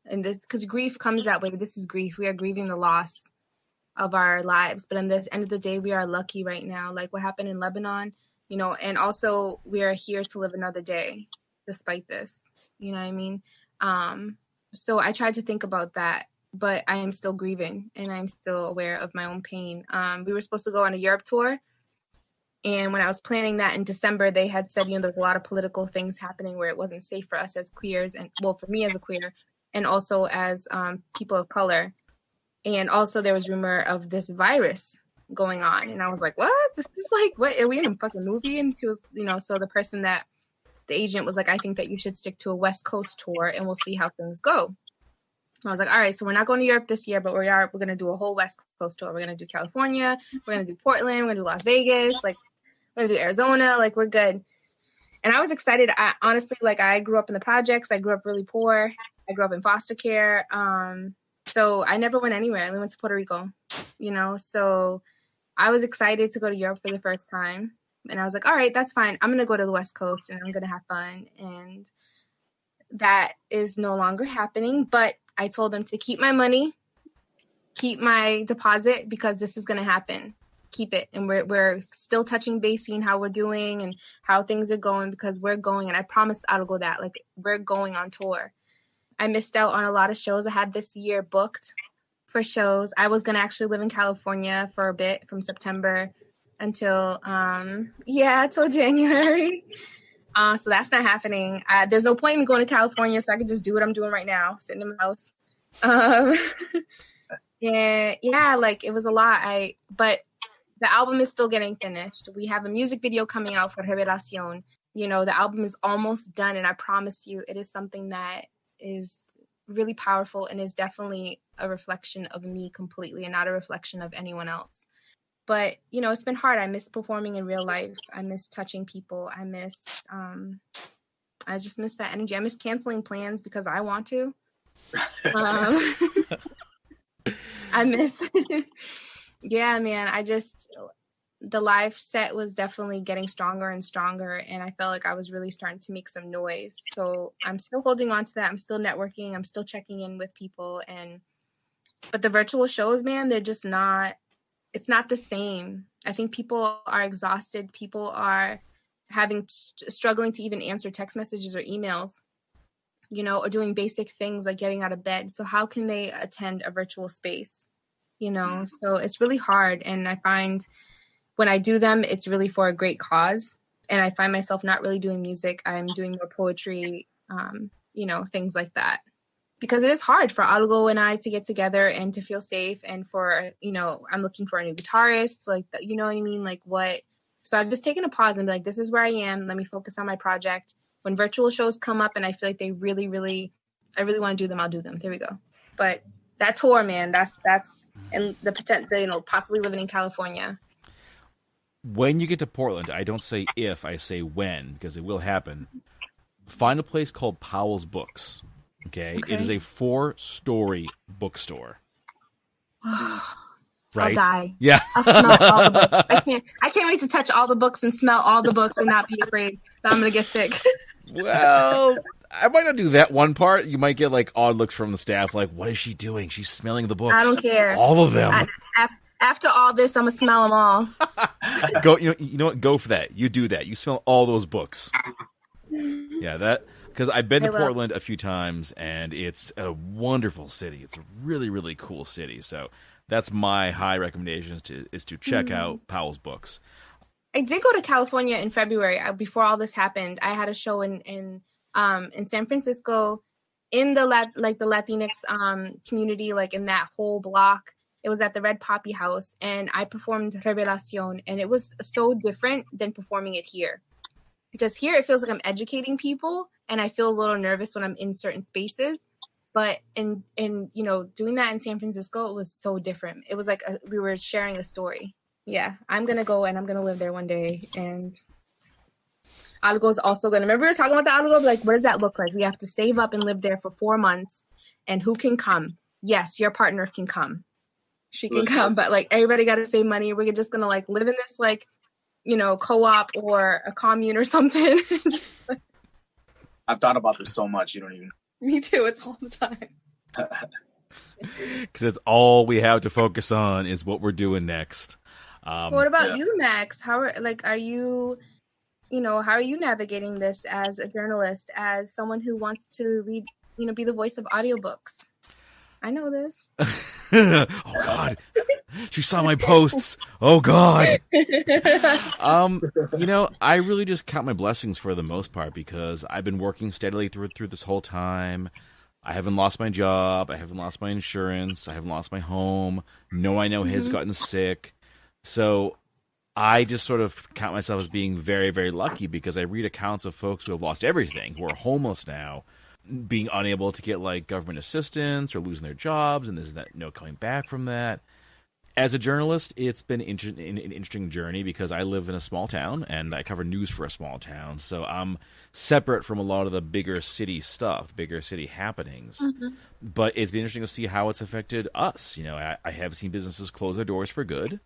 this, because grief comes that way. This is grief. We are grieving the loss of our lives. But in the end of the day, we are lucky right now. Like what happened in Lebanon, and also we are here to live another day despite this. You know what I mean? So I tried to think about that, but I am still grieving and I'm still aware of my own pain. We were supposed to go on a Europe tour. And when I was planning that in December, they had said, there was a lot of political things happening where it wasn't safe for us as queers and, well, for me as a queer and also as people of color. And also there was rumor of this virus going on. And I was like, what? This is like, what? Are we in a fucking movie? And she was, so the agent was like, I think that you should stick to a West Coast tour and we'll see how things go. I was like, all right, so we're not going to Europe this year, but we're going to do a whole West Coast tour. We're going to do California. We're going to do Portland. We're going to do Las Vegas. We're going to do Arizona. We're good. And I was excited. I honestly, I grew up in the projects. I grew up really poor. I grew up in foster care. So I never went anywhere. I only went to Puerto Rico, so I was excited to go to Europe for the first time. And I was like, all right, that's fine. I'm going to go to the West Coast and I'm going to have fun. And that is no longer happening. But I told them to keep my money, keep my deposit, because this is going to happen. Keep it. And we're still touching base, seeing how we're doing and how things are going, because we're going. And I promised ALGO that, like, we're going on tour. I missed out on a lot of shows I had this year booked for shows. I was going to actually live in California for a bit from September until till January. So that's not happening. There's no point in me going to California, so I can just do what I'm doing right now, sitting in my house. Like, it was a lot. But the album is still getting finished. We have a music video coming out for Revelación. You know, the album is almost done, and I promise you, it is something that is really powerful and is definitely a reflection of me completely and not a reflection of anyone else. But, you know, it's been hard. I miss performing in real life. I miss touching people. I just miss that energy. I miss canceling plans because I want to. I miss, yeah, man, the live set was definitely getting stronger and stronger. And I felt like I was really starting to make some noise. So I'm still holding on to that. I'm still networking. I'm still checking in with people. But the virtual shows, man, they're just not, it's not the same. I think people are exhausted. People are struggling to even answer text messages or emails, you know, or doing basic things like getting out of bed. So how can they attend a virtual space, you know? So it's really hard. And I find when I do them, it's really for a great cause. And I find myself not really doing music. I'm doing more poetry, you know, things like that. Because it is hard for ALGO and I to get together and to feel safe. And for, you know, I'm looking for a new guitarist, like, you know what I mean? Like what? So I've just taken a pause and be like, this is where I am. Let me focus on my project. When virtual shows come up and I feel like I really want to do them, I'll do them. There we go. But that tour, man, that's, and the potential, you know, possibly living in California. When you get to Portland, I don't say if, I say when, because it will happen. Find a place called Powell's Books. Okay. It is a 4-story bookstore. Right? I'll die. Yeah. I'll smell all the books. I can't wait to touch all the books and smell all the books and not be afraid that I'm going to get sick. Well, I might not do that one part. You might get like odd looks from the staff, like, what is she doing? She's smelling the books. I don't care. All of them. After all this, I'm going to smell them all. Go. You know what? Go for that. You do that. You smell all those books. Yeah, that. Because I've been to Portland a few times, and it's a wonderful city. It's a really, really cool city. So that's my high recommendations is to check out Powell's Books. I did go to California in February before all this happened. I had a show in San Francisco, in the Latinx community, like in that whole block. It was at the Red Poppy House, and I performed Revelación, and it was so different than performing it here. Because here it feels like I'm educating people, and I feel a little nervous when I'm in certain spaces. But in you know, doing that in San Francisco, it was so different. It was like we were sharing a story. Yeah, I'm going to go and I'm going to live there one day. And ALGO is also going to, remember we were talking about the ALGO? Like, what does that look like? We have to save up and live there for 4 months. And who can come? Yes, your partner can come. She can come, but like everybody got to save money. We're just going to like live in this like, you know, co-op or a commune or something. I've thought about this so much. You don't even. Me too. It's all the time. Because it's all we have to focus on is what we're doing next. What about you, Max? How are you navigating this as a journalist, as someone who wants to read, you know, be the voice of audiobooks? I know this. Oh God. She saw my posts. Oh God. You know, I really just count my blessings for the most part because I've been working steadily through this whole time. I haven't lost my job. I haven't lost my insurance. I haven't lost my home. No, I know has gotten sick. So I just sort of count myself as being very, very lucky because I read accounts of folks who have lost everything, who are homeless now, being unable to get like government assistance or losing their jobs, and there's that no coming back from that. As a journalist, it's been an interesting journey because I live in a small town and I cover news for a small town. So I'm separate from a lot of the bigger city stuff, bigger city happenings. But it's been interesting to see how it's affected us. You know, I have seen businesses close their doors for good.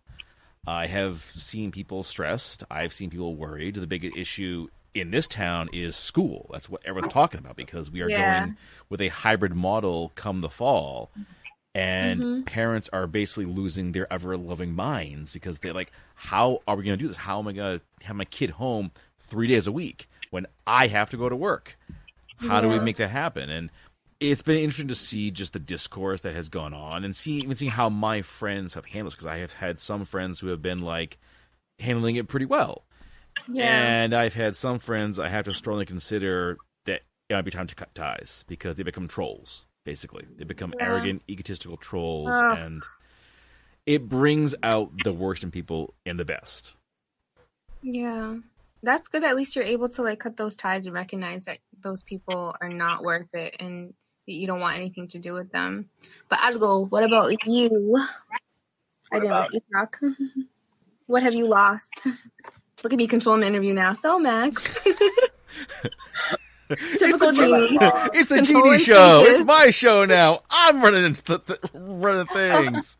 I have seen people stressed. I've seen people worried. The big issue in this town is school. That's what everyone's talking about, because we are going with a hybrid model come the fall. And parents are basically losing their ever-loving minds because they're like, how are we going to do this? How am I going to have my kid home 3 days a week when I have to go to work? How do we make that happen? And it's been interesting to see just the discourse that has gone on, and even seeing how my friends have handled this, because I have had some friends who have been like handling it pretty well. And I've had some friends I have to strongly consider that it might be time to cut ties because they become trolls. Basically, they become arrogant, egotistical trolls, and it brings out the worst in people and the best. Yeah, that's good. At least you're able to like cut those ties and recognize that those people are not worth it, and that you don't want anything to do with them. But Algo, what about you? I didn't let you talk. What have you lost? Look at me controlling the interview now. So, Max. Typical Genie. It's the Genie show. It's my show now. I'm running running things.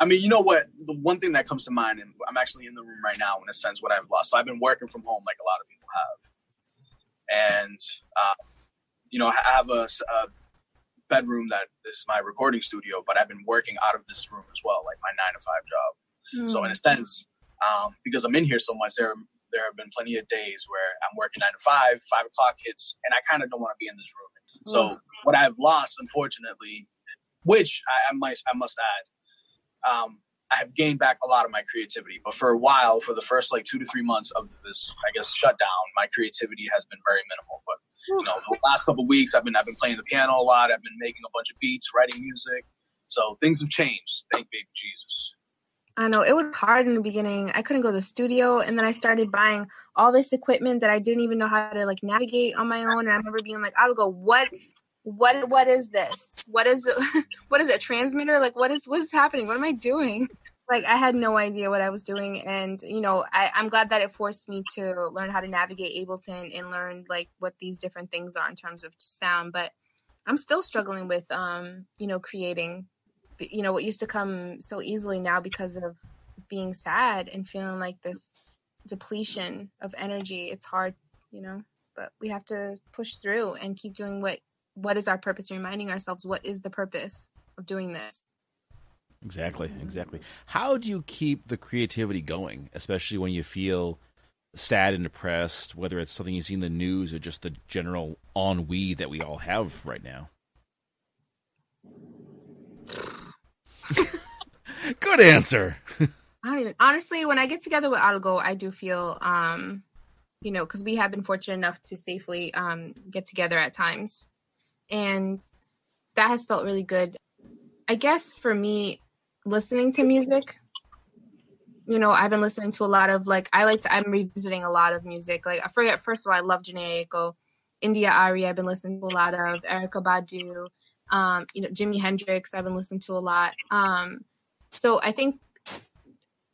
I mean, you know what? The one thing that comes to mind, and I'm actually in the room right now in a sense what I've lost. So I've been working from home like a lot of people have. And, I have a bedroom that is my recording studio, but I've been working out of this room as well, like my 9-to-5 job. So in a sense, because I'm in here so much, there have been plenty of days where I'm working 9 to 5, 5 o'clock hits, and I kind of don't want to be in this room. So what I've lost, unfortunately, which I must add, I have gained back a lot of my creativity. But for a while, for the first like 2 to 3 months of this, I guess, shutdown, my creativity has been very minimal. But the last couple of weeks, I've been playing the piano a lot. I've been making a bunch of beats, writing music. So things have changed. Thank baby Jesus. I know, it was hard in the beginning. I couldn't go to the studio, and then I started buying all this equipment that I didn't even know how to like navigate on my own. And I remember being like, I'll go, what is this? What is it? What is it? A transmitter? Like, what is happening? What am I doing? Like, I had no idea what I was doing. And, I'm glad that it forced me to learn how to navigate Ableton and learn like what these different things are in terms of sound. But I'm still struggling with, creating, what used to come so easily now because of being sad and feeling like this depletion of energy. It's hard, but we have to push through and keep doing what is our purpose, reminding ourselves what is the purpose of doing this. Exactly. How do you keep the creativity going, especially when you feel sad and depressed, whether it's something you see in the news or just the general ennui that we all have right now? Good answer. Honestly, when I get together with ALGO, I do feel, because we have been fortunate enough to safely get together at times. And that has felt really good. I guess for me, listening to music, I've been listening to a lot of I'm revisiting a lot of music. Like, I forget, first of all, I love Jhené Aiko, India Ari, I've been listening to a lot of, Erykah Badu, Jimi Hendrix, I've been listening to a lot. So I think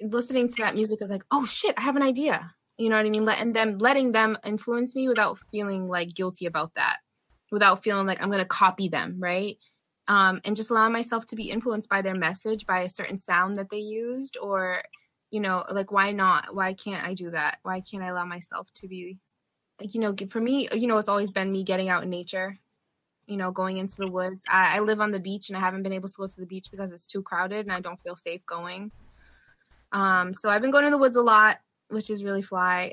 listening to that music is like, oh shit, I have an idea. You know what I mean? Letting them influence me without feeling like guilty about that, without feeling like I'm going to copy them. Right. And just allowing myself to be influenced by their message, by a certain sound that they used, or, why not? Why can't I do that? Why can't I allow myself to be, for me, it's always been me getting out in nature, going into the woods. I live on the beach, and I haven't been able to go to the beach because it's too crowded and I don't feel safe going. So I've been going to the woods a lot, which is really fly.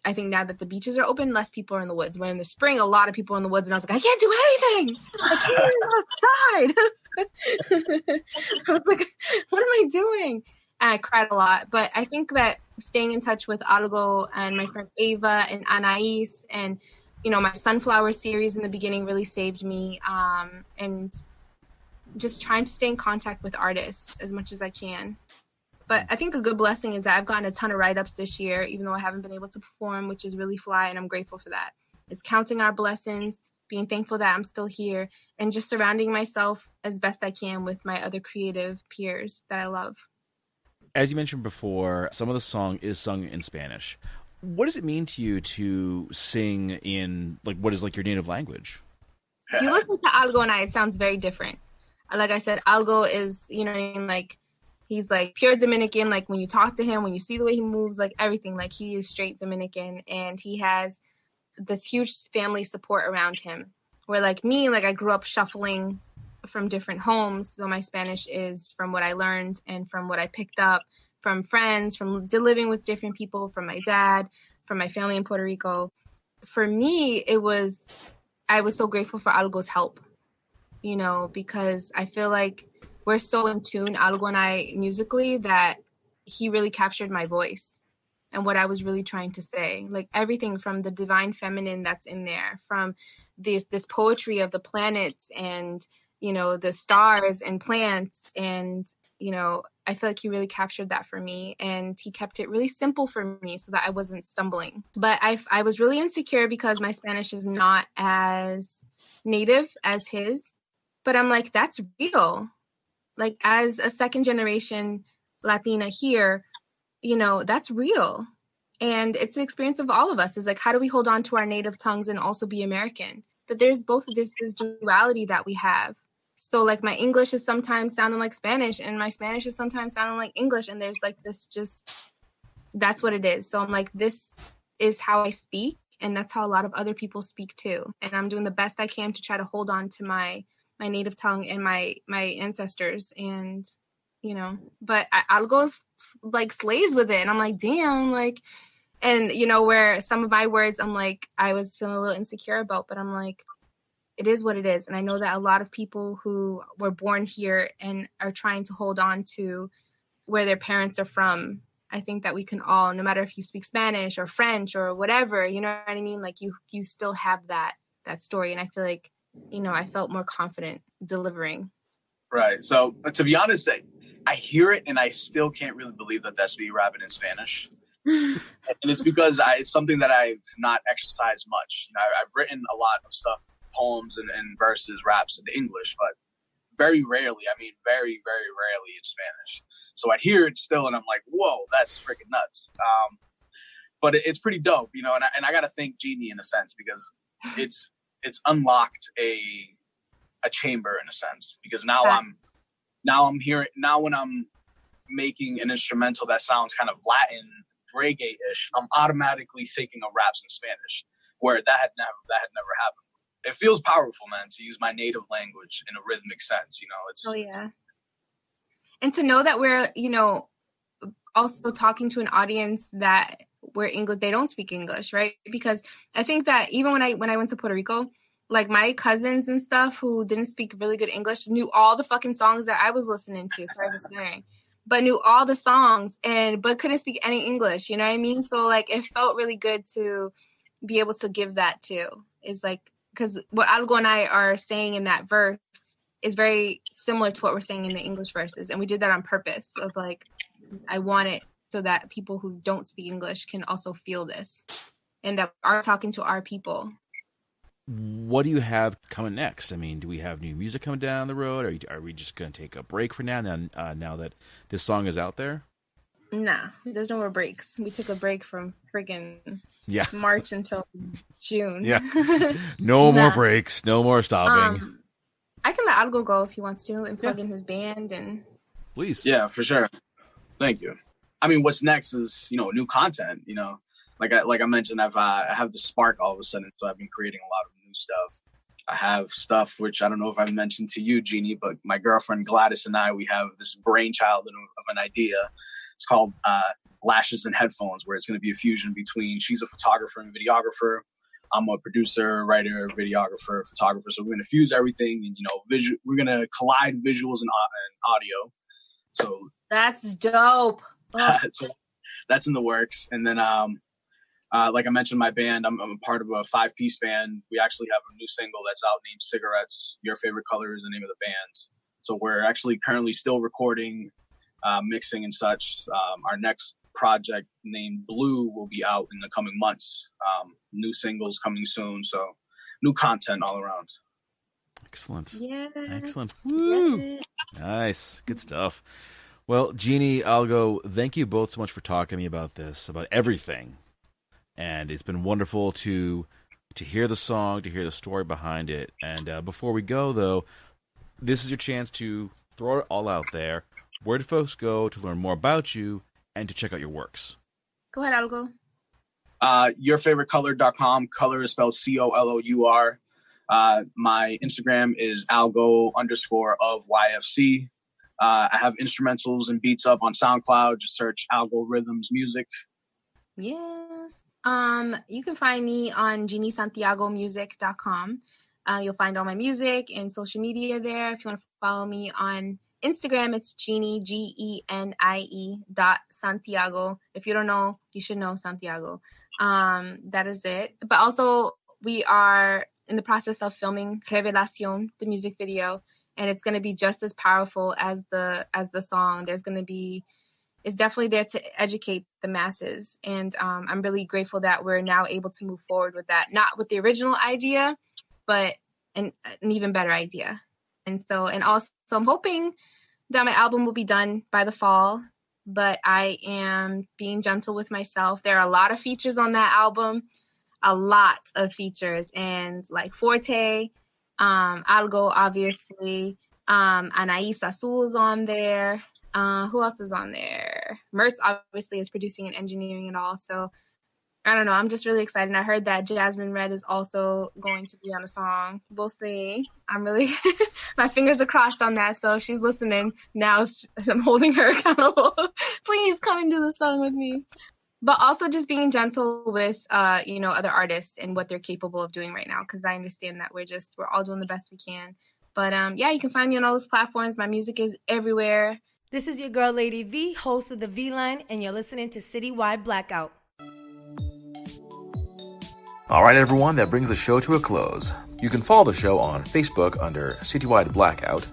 I think now that the beaches are open, less people are in the woods. When in the spring, a lot of people in the woods, and I was like, I can't do anything. I can't even go outside. I was like, what am I doing? And I cried a lot. But I think that staying in touch with ALGO and my friend Ava and Anais and, my Sunflower series in the beginning really saved me. And just trying to stay in contact with artists as much as I can. But I think a good blessing is that I've gotten a ton of write-ups this year, even though I haven't been able to perform, which is really fly, and I'm grateful for that. It's counting our blessings, being thankful that I'm still here, and just surrounding myself as best I can with my other creative peers that I love. As you mentioned before, some of the song is sung in Spanish. What does it mean to you to sing in, what is, your native language? If you listen to Algo and it sounds very different. Like I said, Algo is, He's like pure Dominican. Like when you talk to him, when you see the way he moves, like everything, like he is straight Dominican, and he has this huge family support around him. Where like me, like I grew up shuffling from different homes. So my Spanish is from what I learned and from what I picked up from friends, from living with different people, from my dad, from my family in Puerto Rico. For me, I was so grateful for Algo's help, you know, because I feel like we're so in tune, Algo and I, musically, that he really captured my voice and what I was really trying to say. Like everything from the divine feminine that's in there, from this poetry of the planets and, you know, the stars and plants. And, you know, I feel like he really captured that for me, and he kept it really simple for me so that I wasn't stumbling. But I was really insecure because my Spanish is not as native as his, but I'm like, that's real. Like as a second generation Latina here, you know, that's real. And it's an experience of all of us. Is like, how do we hold on to our native tongues and also be American? That there's both of this duality that we have. So like my English is sometimes sounding like Spanish, and my Spanish is sometimes sounding like English. And there's like this, just, that's what it is. So I'm like, this is how I speak. And that's how a lot of other people speak too. And I'm doing the best I can to try to hold on to my native tongue and my ancestors. And, you know, but Algo's like slays with it. And I'm like, damn, like, and you know, where some of my words, I'm like, I was feeling a little insecure about, but I'm like, it is what it is. And I know that a lot of people who were born here and are trying to hold on to where their parents are from, I think that we can all, no matter if you speak Spanish or French or whatever, you know what I mean? Like you still have that story. And I feel like, you know, I felt more confident delivering. Right. So, but to be honest, I hear it and I still can't really believe that that's me rapping in Spanish. And it's because it's something that I've not exercised much. You know, I've written a lot of stuff, poems and verses, raps in English, but very rarely, very, very rarely in Spanish. So I hear it still and I'm like, whoa, that's freaking nuts. But it's pretty dope, you know, and I got to thank Genie in a sense, because it's unlocked a chamber in a sense, because now I'm hearing, now when I'm making an instrumental that sounds kind of Latin, reggae-ish, I'm automatically thinking of raps in Spanish, where that had never happened. It feels powerful, man, to use my native language in a rhythmic sense, you know. Yeah. And to know that we're, you know, also talking to an audience that where English, they don't speak English, right? Because I think that even when I went to Puerto Rico, like my cousins and stuff who didn't speak really good English knew all the fucking songs that I was listening to. Sorry for swearing. But knew all the songs but couldn't speak any English, you know what I mean? So like it felt really good to be able to give that too. It's like, because what Algo and I are saying in that verse is very similar to what we're saying in the English verses. And we did that on purpose. Of like, I want it so that people who don't speak English can also feel this and that are talking to our people. What do you have coming next? I mean, do we have new music coming down the road? Are we just going to take a break for now that this song is out there? Nah, there's no more breaks. We took a break from friggin' Yeah. March until June. Yeah. No more breaks. No more stopping. I can let Algo go if he wants to and plug in his band and. Please. Yeah, for sure. Thank you. I mean, what's next is, you know, new content, you know, like I mentioned, I have the spark all of a sudden. So I've been creating a lot of new stuff. I have stuff, which I don't know if I've mentioned to you, Genie, but my girlfriend Gladys and I, we have this brainchild of an idea. It's called Lashes and Headphones, where it's going to be a fusion between, she's a photographer and videographer. I'm a producer, writer, videographer, photographer. So we're going to fuse everything and, you know, we're going to collide visuals and audio. So that's dope. So that's in the works. And then, like I mentioned, my band, I'm a part of a 5-piece band. We actually have a new single that's out named Cigarettes. Your Favorite Color is the name of the band. So we're actually currently still recording, mixing and such. Our next project named Blue will be out in the coming months. New singles coming soon. So new content all around. Excellent. Yes. Excellent. Woo. Yes. Nice. Good stuff. Well, Genie, Algo, thank you both so much for talking to me about this, about everything. And it's been wonderful to hear the song, to hear the story behind it. And before we go, though, this is your chance to throw it all out there. where do folks go to learn more about you and to check out your works? Go ahead, ALGO. Yourfavoritecolor.com. Color is spelled COLOUR. My Instagram is algo_of YFC. I have instrumentals and beats up on SoundCloud. Just search Algo Rhythms Music. Yes. You can find me on GenieSantiagoMusic.com. You'll find all my music and social media there. If you want to follow me on Instagram, it's Genie, GENIE.Santiago. If you don't know, you should know Santiago. That is it. But also, we are in the process of filming Revelación, the music video, and it's going to be just as powerful as the song. It's definitely there to educate the masses, and I'm really grateful that we're now able to move forward with that, not with the original idea, but an even better idea. And also I'm hoping that my album will be done by the fall, but I am being gentle with myself. There are a lot of features on that album, a lot of features, and like Forte, Algo, obviously, Anais Azul is on there. Who else is on there? Mertz obviously is producing and engineering it all. So I don't know. I'm just really excited. And I heard that Jasmine Red is also going to be on a song. We'll see. I'm really, my fingers are crossed on that. So if she's listening now, I'm holding her accountable. Please come and do the song with me. But also just being gentle with, other artists and what they're capable of doing right now. Because I understand that we're all doing the best we can. But you can find me on all those platforms. My music is everywhere. This is your girl, Lady V, host of The V-Line, and you're listening to Citywide Blackout. All right, everyone, that brings the show to a close. You can follow the show on Facebook under Citywide Blackout,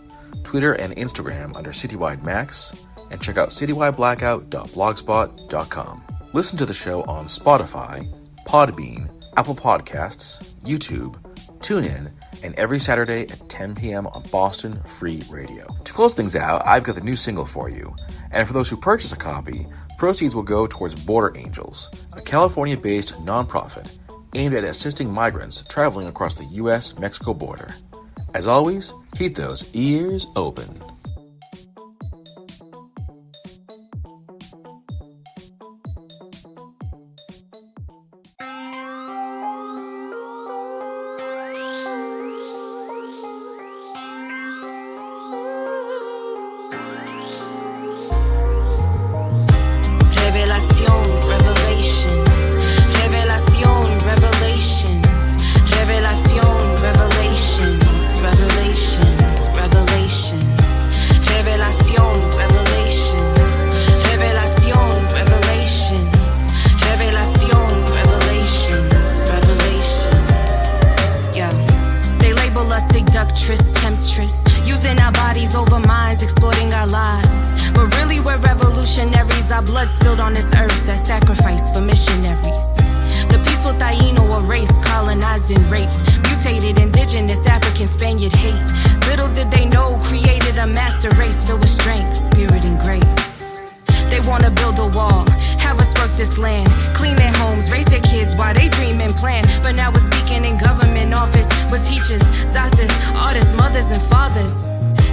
Twitter and Instagram under Citywide Max, and check out citywide.blogspot.com. Listen to the show on Spotify, Podbean, Apple Podcasts, YouTube, TuneIn, and every Saturday at 10 p.m. on Boston Free Radio. To close things out, I've got the new single for you. And for those who purchase a copy, proceeds will go towards Border Angels, a California-based nonprofit aimed at assisting migrants traveling across the U.S. Mexico border. As always, keep those ears open. Using our bodies over minds, exploiting our lives. But really we're revolutionaries. Our blood spilled on this earth as sacrifice for missionaries. The peaceful Taino, a race colonized and raped, mutated indigenous African Spaniard hate. Little did they know, created a master race filled with strength, spirit and grace. They wanna build a wall, have us work this land, clean their homes, raise their kids while they dream and plan. But now we're speaking in government office with teachers, doctors, artists, mothers and fathers.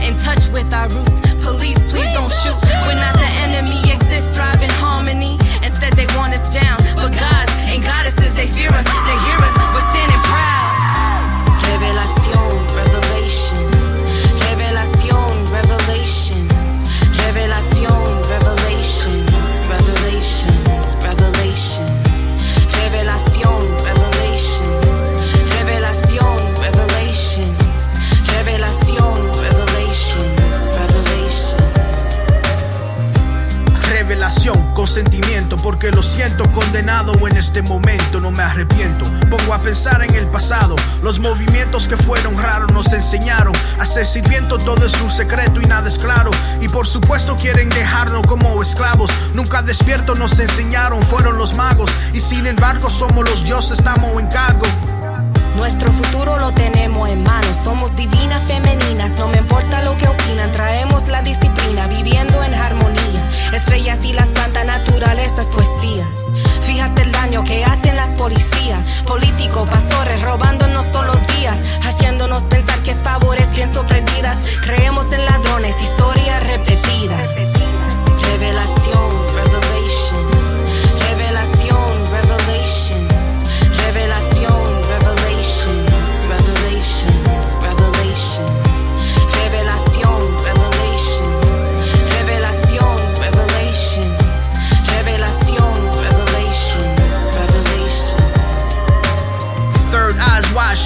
In touch with our roots, police, please don't shoot. We're not the enemy, exist, thrive in harmony. Instead they want us down, but gods and goddesses, they fear us, they hear us, we're standing proud. Revelación, revelations. Revelación, revelations. Revelación, revelations. Revelations, revelations. Revelación, revelations. Revelación, revelations. Revelación, revelations. Revelations. Revelación, consentimiento, porque lo siento condenado en este momento, no me arrepiento. Pongo a pensar en el pasado, los movimientos que fueron raros nos enseñaron a ser sirviento, todo es un secreto y nada es claro. Y por supuesto quieren dejarnos como esclavos, nunca despierto nos enseñaron, fueron los magos. Y sin embargo somos los dioses, estamos en cargo. Nuestro futuro lo tenemos en manos, somos divinas femeninas, no me importa lo que opinan, traemos la disciplina, viviendo en armonía, estrellas y las plantas, naturalezas, poesías. Fíjate el daño que hacen las policías, políticos, pastores, robándonos todos los días, haciéndonos pensar que es favores bien sorprendidas, creemos en ladrones, historia repetida.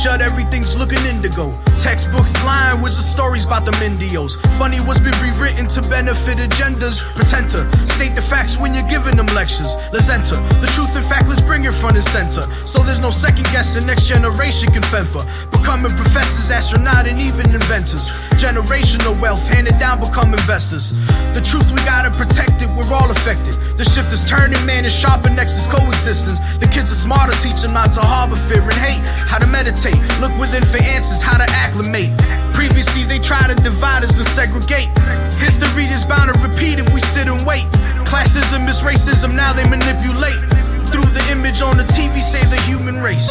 shut, everything's looking indigo. Textbooks lying with the stories about the Indios. Funny what's been rewritten to benefit agendas. Pretend to state the facts when you're giving them lectures. Let's enter the truth, in fact, let's bring it front and center. So there's no second guessing, next generation can fend for becoming professors, astronaut, and even inventors. Generational wealth handed down, become investors. The truth, we gotta protect it, we're all affected. The shift is turning, man is sharper, next is coexistence. The kids are smarter, teach them not to harbor fear and hate. How to meditate, look within for answers, how to acclimate. Previously they try to divide us and segregate. History is bound to repeat if we sit and wait. Classism is racism, now they manipulate. Through the image on the TV, save the human race.